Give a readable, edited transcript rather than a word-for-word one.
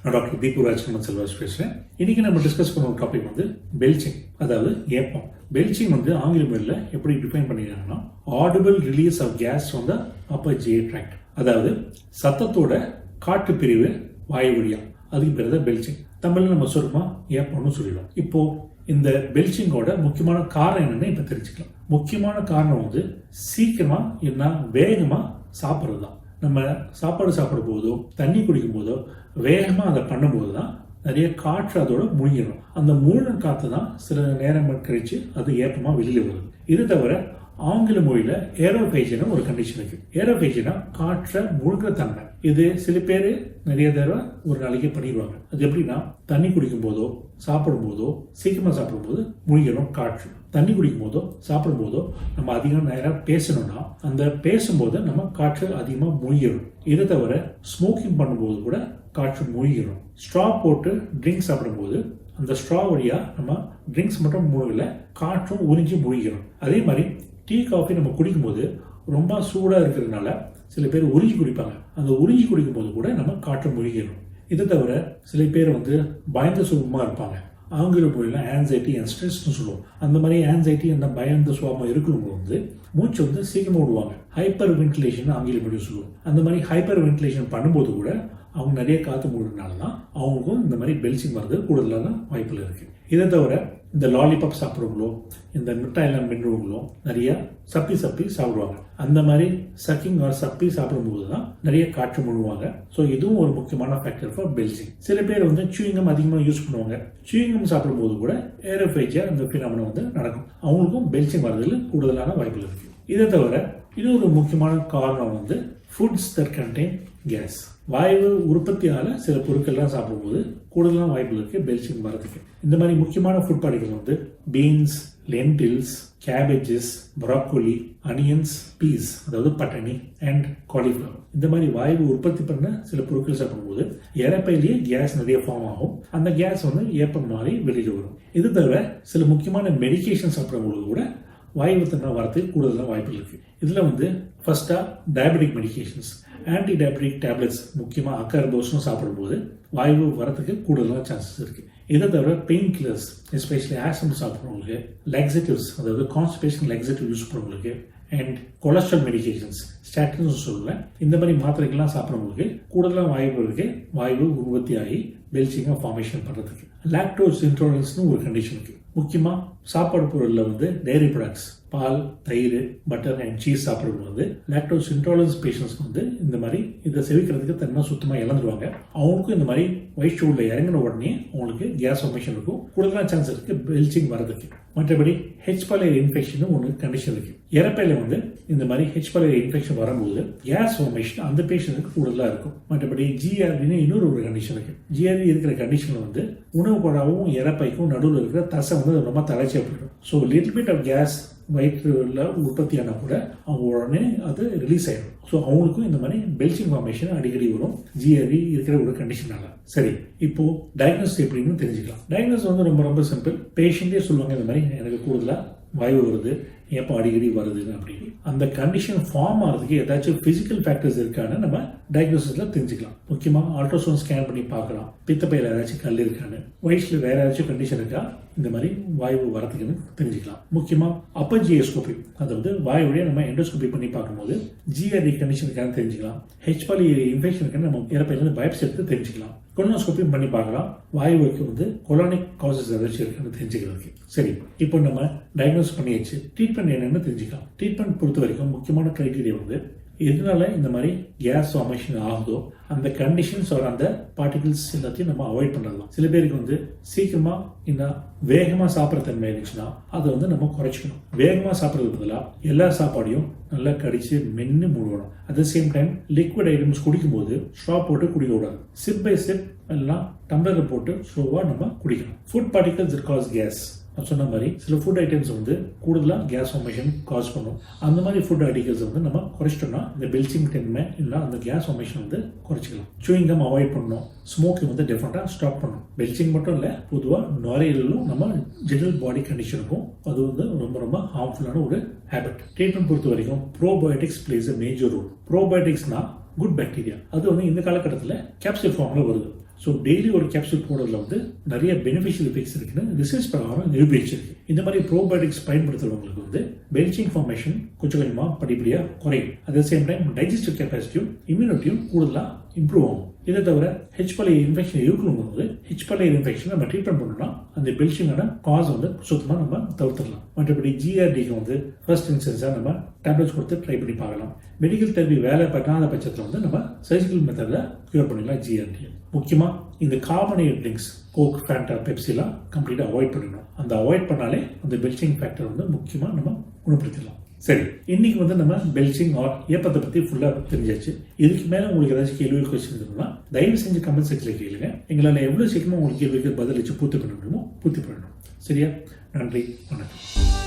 நான் டாக்டர் தீபு ராஜ்குமார் செல்வாஸ் பேசுகிறேன். இன்றைக்கி நம்ம டிஸ்கஸ் பண்ண ஒரு டாபிக் வந்து பெல்ச்சிங், அதாவது ஏப்பம். பெல்ச்சிங் வந்து ஆங்கில மொழியில் எப்படி டிஃபைன் பண்ணிக்கிறாங்கன்னா audible release of gas from the upper GI tract, அதாவது சத்தத்தோட காற்று பிரிவு வாயு வழியா, அதுக்கு பேர் தான் பெல்ச்சிங். தமிழில் நம்ம சுருக்கமாக ஏப்பம்னு சொல்லிடுவோம். இப்போ இந்த பெல்ச்சிங்கோட முக்கியமான காரணம் என்னன்னு இப்போ தெரிஞ்சுக்கலாம். முக்கியமான காரணம் வந்து சீக்கிரமாக என்ன வேகமாக சாப்பிட்றது தான். நம்ம சாப்பாடு சாப்பிடும் போதோ தண்ணி குடிக்கும் போதோ வேகமாக அதை பண்ணும்போது தான் நிறைய காற்று அதோட முழுகிடும். அந்த மூழ்கின காற்று தான் சில நேரம் கழிச்சு அது ஏப்பமாக வெளியில் வருது. இது தவிர ஆங்கில மொழியில் ஏரோஃபேஜியன் ஒரு கண்டிஷன் இருக்கு. ஏரோஃபேஜியனா காற்றை முழுகிற தன்மை. இது சில பேர் நிறைய தடவை ஒரு நாளைக்கு பண்ணிடுவாங்க. அது எப்படின்னா தண்ணி குடிக்கும் போதோ சாப்பிடும் போதோ சீக்கிரமாக சாப்பிடும் போது முழுகிடும் காற்று. தண்ணி குடிக்கும் போதோ சாப்பிடும் போதோ நம்ம அதிகம் நேரம் பேசணும்னா அந்த பேசும்போது நம்ம காற்று அதிகமாக முழுகிடும். இதை தவிர ஸ்மோக்கிங் பண்ணும்போது கூட காற்று முழுகிடும். ஸ்ட்ரா போட்டு ட்ரிங்க்ஸ் சாப்பிடும்போது அந்த ஸ்ட்ரா வழியா நம்ம ட்ரிங்க்ஸ் மட்டும் முழுகல, காற்றும் உறிஞ்சி முழுகிடும். அதே மாதிரி டீ காஃபி நம்ம குடிக்கும்போது ரொம்ப சூடாக இருக்கிறதுனால சில பேர் உறிஞ்சி குடிப்பாங்க. அந்த உறிஞ்சி குடிக்கும் போது கூட நம்ம காற்று முழுகிடும். இதை தவிர சில பேர் வந்து பயந்த சுகமாக இருப்பாங்க. ஆங்கில மொழியில் ஆன்சைட்டி அண்ட் ஸ்ட்ரெஸ்ன்னு சொல்லுவோம். அந்த மாதிரி ஆன்சைட்டி அந்த பயந்த சுகமாக இருக்கிறவங்க வந்து மூச்சு வந்து சீக்கிரமாக விடுவாங்க. ஹைப்பர் வென்டிலேஷன் ஆங்கில மொழியில் சொல்லுவோம். அந்த மாதிரி ஹைப்பர் வென்டிலேஷன் பண்ணும்போது கூட அவங்க நிறைய காற்று மூடுறதுனால தான் அவங்களுக்கும் இந்த மாதிரி பெல்ச்சிங் வர்றது கூடுதலான வாய்ப்பில் இருக்குது. இதை தவிர இந்த லாலிபாப் சாப்பிட்றவங்களோ இந்த மிட்டாயெல்லாம் மின்னுறவங்களோ நிறைய சப்பி சாப்பிடுவாங்க. அந்த மாதிரி சக்கிங் ஆர் சப்பி சாப்பிடும்போது தான் நிறைய காற்று முழுவாங்க. ஸோ இதுவும் ஒரு முக்கியமான ஃபேக்டர் ஃபார் பெல்ச்சிங். சில பேர் வந்து சூயிங்கம் அதிகமாக யூஸ் பண்ணுவாங்க. சூயிங்கம் சாப்பிடும்போது கூட ஏரோஃபேஜியா அந்த ஃபினாமினா வந்து நடக்கும். அவங்களுக்கும் பெல்ச்சிங் வர்றதுல கூடுதலான வாய்ப்புகள் இருக்குது. இதை தவிர இன்னொரு முக்கியமான காரணம் வந்து ஃபுட்ஸ் தட் கண்டெயின் கேஸ். வாயு உற்பத்தியால் சில பொருட்கள்லாம் சாப்பிடும்போது கூடுதலான வாய்ப்புகள் இருக்குது பெல்ச்சிங் வரதுக்கு. இந்த மாதிரி முக்கியமான ஃபுட் ப்ராடக்ட்ஸ் வந்து beans, lentils, cabbages, broccoli, onions, peas அதாவது பட்டாணி அண்ட் காலிஃப்ளவர். இந்த மாதிரி வாயு உற்பத்தி பண்ண சில பொருட்கள் சாப்பிடும்போது இறப்பையிலேயே கேஸ் நிறைய ஃபார்ம் ஆகும். அந்த கேஸ் வந்து ஏப்பம் மாதிரி வெளியில் வரும். இது தவிர சில முக்கியமான மெடிகேஷன் சாப்பிடும்போது கூட வாயு தன்மை வரதுக்கு கூடுதலான வாய்ப்புகள் இருக்குது. இதில் வந்து ஃபர்ஸ்ட்டாக diabetic medications, anti diabetic tablets, முக்கியமாக அக்கார்போஸ்னும் சாப்பிடும்போது வாயு வரத்துக்கு கூடுதலான சான்சஸ் இருக்குது. இதை தவிர பெயின் கில்லர்ஸ், எஸ்பெஷலி ஆஸ்டம் சாப்பிட்றவங்களுக்கு, லெக்ஸேட்டிவ்ஸ் அதாவது கான்ஸ்டிபேஷன் லெக்ஸேட்டிவ் யூஸ் பண்ணுறவங்களுக்கு அண்ட் கொலஸ்ட்ரால் மெடிகேஷன்ஸ், ஸ்டாட்டின்ஸ் சொல்லுவேன், இந்த மாதிரி மாத்திரைகள்லாம் சாப்பிட்றவங்களுக்கு கூடுதலான வாய்ப்பு இருக்குது வாயு உற்பத்தி ஆகி பெல்ச்சிங்காக ஃபார்மேஷன் பண்ணுறதுக்கு. லாக்டோஸ் இன்டாலரன்ஸ்னு ஒரு கண்டிஷன் இருக்குது. முக்கியமாக சாப்பாடு பொருளில் வந்து டெய்ரி ப்ராடக்ட்ஸ், பால், தயிர், பட்டர் அண்ட் சீஸ் சாப்பிடும்போது வந்து லாக்டோஸ் இன்டாலரன்ஸ் பேஷண்ட்ஸ்க்கு வந்து இந்த மாதிரி இதை செவிக்கிறதுக்கு தன்மை சுத்தமாக இழந்துருவாங்க. அவங்களுக்கும் இந்த மாதிரி வயிற்று ஷூவில் இறங்கின உடனே அவங்களுக்கு கேஸ் ஃபார்மேஷன் இருக்கும். கூடுதலான சான்ஸ் இருக்குது பெல்ச்சிங் வரதுக்கு. மற்றபடி ஹெச் பைலரி இன்ஃபெக்ஷன் ஒன்று கண்டிஷன் இருக்குது. இறப்பையில் வந்து இந்த மாதிரி ஹெச் பைலரி இன்ஃபெக்ஷன் வரும்போது கேஸ் ஃபார்மேஷன் அந்த பேஷண்ட்டுக்கு கூடுதலாக இருக்கும். மற்றபடி ஜிஆர்டின்னு இன்னொரு ஒரு கண்டிஷன் இருக்குது. ஜிஆர்டி இருக்கிற கண்டிஷனில் வந்து உணவு குழாவும் இறப்பைக்கும் நடுவில் இருக்கிற தசை வந்து ரொம்ப தளர்ச்சியாக போயிடும். So little bit of gas வயிற்றுல உற்பத்தியான கூட அவங்க உடனே அது ரிலீஸ் ஆகிடும். ஸோ அவங்களுக்கும் இந்த மாதிரி பெல்ச்சிங் ஃபார்மேஷன் அடிக்கடி வரும் ஜிஆர்டி இருக்கிற ஒரு கண்டிஷனால. சரி, இப்போ டயக்னோஸ் எப்படின்னு தெரிஞ்சுக்கலாம். டயக்னோஸ் வந்து ரொம்ப சிம்பிள். பேஷண்டே சொல்லுவாங்க இந்த மாதிரி எனக்கு கூடுதலாக வாயு வருது, எப்போ அடிக்கடி வருதுன்னு அப்படின்னு. அந்த கண்டிஷன் ஃபார்ம் ஆகிறதுக்கு ஏதாச்சும் ஃபிசிக்கல் ஃபேக்டர்ஸ் இருக்கான்னு நம்ம டயக்னோசிஸில் தெரிஞ்சுக்கலாம். முக்கியமாக அல்ட்ராசவுண்ட் ஸ்கேன் பண்ணி பார்க்கலாம். பித்தப்பையில் ஏதாச்சும் கல் இருக்கான்னு, வயிற்றில் வேற ஏதாச்சும் கண்டிஷன் இருக்கா, இந்த மாதிரி வாயு வரதுக்குன்னு தெரிஞ்சுக்கலாம். முக்கியமாக அப்பர் ஜிஎஸ்கோபி, அதாவது வாயு வழியாக நம்ம எண்டோஸ்கோபி பண்ணி பார்க்கும்போது ஜிஆர்டி கண்டிஷன் இருக்கான்னு தெரிஞ்சுக்கலாம். ஹெச் பைலரி இன்ஃபெக்ஷன் இருக்கான்னு நம்ம இறப்பையிலேருந்து பயாப்சி எடுத்து தெரிஞ்சுக்கலாம். கொலோனோஸ்கோப்பியும் பண்ணி பார்க்கலாம். வாயுவுக்கு வந்து கொலானிக் காசஸ் ஏதாச்சும் இருக்குன்னு தெரிஞ்சுக்கிறதுக்கு. சரி, இப்போ நம்ம டயக்னோஸ் பண்ணியாச்சு. ட்ரீட்மெண்ட் என்னன்னு தெரிஞ்சுக்கலாம். ட்ரீட்மெண்ட் பொறுத்த வரைக்கும் முக்கியமான கிரைட்டீரியா வந்து எதனால இந்த மாதிரி கேஸ் ஃபார்மேஷன் ஆகுதோ அந்த கண்டிஷன்ஸ் ஒரு அந்த பார்ட்டிகிள்ஸ் எல்லாத்தையும் நம்ம அவாய்ட் பண்ணலாம். சில பேருக்கு வந்து சீக்கிரமா இந்த வேகமாக சாப்பிட்ற தன்மை இருந்துச்சுன்னா அதை வந்து நம்ம குறைச்சிக்கணும். வேகமாக சாப்பிட்றது பதிலாக எல்லா சாப்பாடையும் நல்லா கடிச்சு மென்று மூடணும். At the same time liquid items குடிக்கும்போது ஸ்ட்ரா போட்டு குடிக்க கூடாது. சிப் பை சிப் எல்லாம் டம்ளரில் போட்டு ஸ்லோவாக நம்ம குடிக்கணும். Food particles cause gas. நான் சொன்ன மாதிரி சில ஃபுட் ஐட்டம்ஸ் வந்து கூடுதலாக கேஸ் ஃபார்மேஷன் காஸ் பண்ணும். அந்த மாதிரி ஃபுட் ஆர்டிகல்ஸ் வந்து நம்ம குறைச்சிட்டோம்னா இந்த பெல்ச்சிங் தன்மை இல்லை அந்த கேஸ் ஃபார்மேஷன் வந்து குறைச்சிக்கலாம். சூயிங்கம் அவாய்ட் பண்ணணும். ஸ்மோக்கிங் வந்து டெஃபினட்டாக ஸ்டாப் பண்ணணும். பெல்ச்சிங் மட்டும் இல்லை, பொதுவாக நுரையீரலும் நம்ம ஜெனரல் பாடி கண்டிஷனுக்கும் அது வந்து ரொம்ப ஹார்ம்ஃபுல்லான ஒரு ஹேபிட். ட்ரீட்மெண்ட் பொறுத்த வரைக்கும் probiotics plays a major role. ப்ரோபயோட்டிக்ஸ்னா குட் பாக்டீரியா. அது வந்து இந்த காலகட்டத்தில் கேப்சூல் ஃபார்மில் வருது. ஸோ டெய்லி ஒரு கேப்சூல் போடுறதுல வந்து நிறைய பெனிஃபிஷியல் எஃபெக்ட்ஸ் இருக்குன்னு ரிசர்ச் பிரகாரம் நிரூபிச்சிருக்கு. இந்த மாதிரி ப்ரோபயோட்டிக்ஸ் பயன்படுத்துறவங்களுக்கு வந்து பெல்ச்சிங் ஃபார்மேஷன் கொஞ்சம் கொஞ்சமாக படிப்படியாக குறையும். அட் சேம் டைம் டைஜஸ்டிவ் கெப்பாசிட்டியும் இம்யூனிட்டியும் கூடுதலாக இம்ப்ரூவ் ஆகும். இதை தவிர ஹெச்பலையர் இன்ஃபெக்ஷன் இருக்கணும்போது ஹெச்பலையர் இன்ஃபெக்ஷன் நம்ம ட்ரீட்மெண்ட் பண்ணோம்னா அந்த பெல்ச்சிங்கான காஸ் வந்து சுத்தமாக நம்ம தவிர்த்துடலாம். மற்றபடி ஜிஆர்டிக்கு வந்து ஃபர்ஸ்ட் இன்ஸ்டன்ஸாக நம்ம டேப்லெட்ஸ் கொடுத்து ட்ரை பண்ணி பார்க்கலாம். மெடிக்கல் தெரப்பி வேலை பண்ணாத பட்சத்தில் வந்து நம்ம சர்ஜிக்கல் மெத்தடில் க்யூர் பண்ணிடலாம் ஜிஆர்டி. முக்கியமாக இந்த கார்பனேட் ட்ரிங்க்ஸ் கோக், ஃபேண்டா, பெப்சிலாம் கம்ப்ளீட்டாக அவாய்ட் பண்ணிடணும். அந்த அவாய்ட் பண்ணாலே அந்த பெல்ச்சிங் ஃபேக்டர் வந்து முக்கியமாக நம்ம குணப்படுத்திடலாம். சரி, இன்னைக்கு வந்து நம்ம பெல்ச்சிங் ஆர் ஏப்பத்தை பற்றி ஃபுல்லாக தெரிஞ்சாச்சு. இதுக்கு மேலே உங்களுக்கு ஏதாச்சும் கேள்வி கொஸ்டின் இருக்குன்னா தயவு செஞ்சு கமெண்ட் செக்ஷனில் கேளுங்க. எங்களால் எவ்வளோ சீக்கிரமாக உங்களுக்கு கேள்விக்கு பதில் வச்சு பூர்த்தி பண்ண முடியுமோ பூர்த்தி பண்ணணும். சரியா? நன்றி, வணக்கம்.